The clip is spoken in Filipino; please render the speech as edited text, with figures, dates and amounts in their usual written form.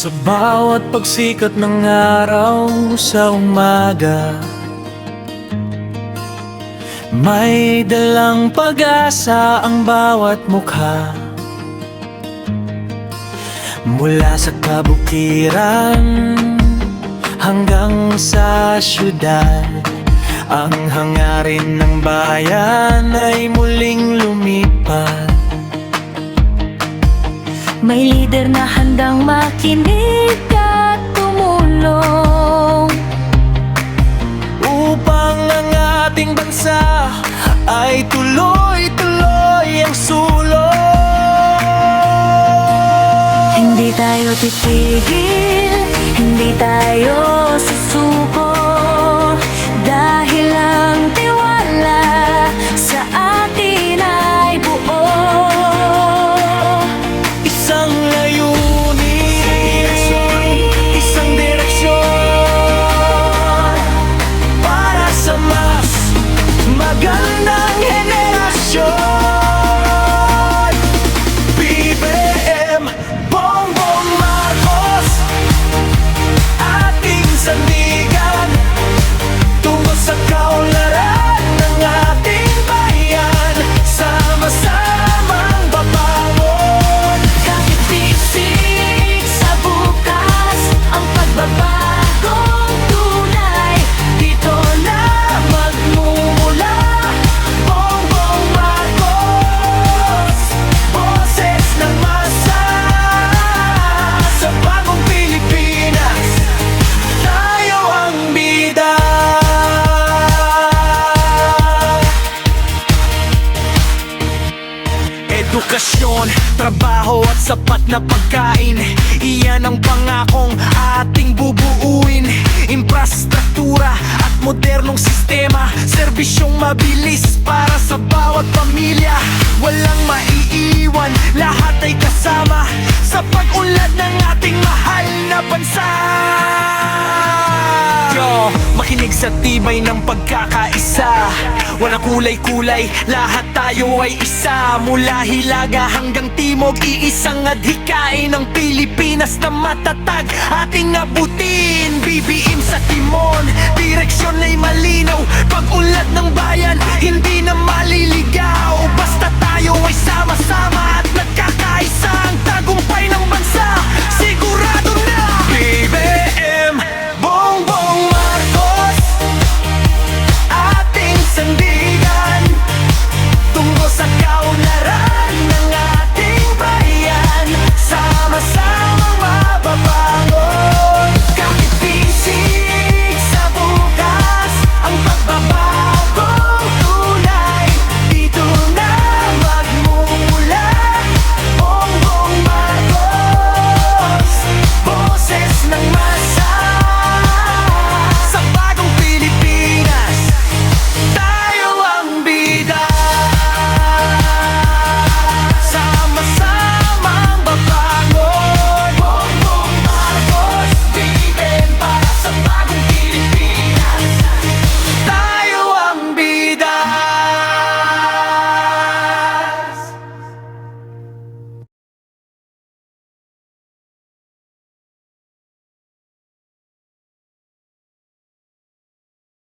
Sa bawat pagsikat ng araw sa umaga, may dalang pag-asa ang bawat mukha. Mula sa kabukiran hanggang sa syudad, ang hangarin ng bayan ay muling lumipat. May lider na handang makinig at tumulong upang ang ating bansa ay tuloy-tuloy ang sulong. Hindi tayo titigil, hindi tayo susuko, dahil ang tiwala sa atin ay buo. Isang layunin, isang direksyon, para sa mas magandang henerasyon. BBM Bongbong Marcos, ating sandigan tungo sa kaunlaran ng ating bayan. Sama-samang babangon, Kahit bisig sa bukas, ang pagbabagong tunay dito na magmumula. Bongbong Marcos, boses ng masa, sa bagong Pilipinas, tayo ang bida. Edukasyon, trabaho at sapat na pagkain, iyan ang pangakong ating bubuuin. Infrastruktura at modernong sistema, serbisyong mabilis para sa bawat pamilya. Walang maiiwan, lahat ay kasama sa pag-unlad ng ating mahal na bansa. Yo, makinig sa tibay ng pagkakaisa, walang kulay-kulay, lahat tayo ay isa. Mula Hilaga hanggang Timog, iisang adhikain ng Pilipinas na matatag ating abutin. BBM sa timon, direksyon ay malinaw, pag-unlad ng bayan, hindi na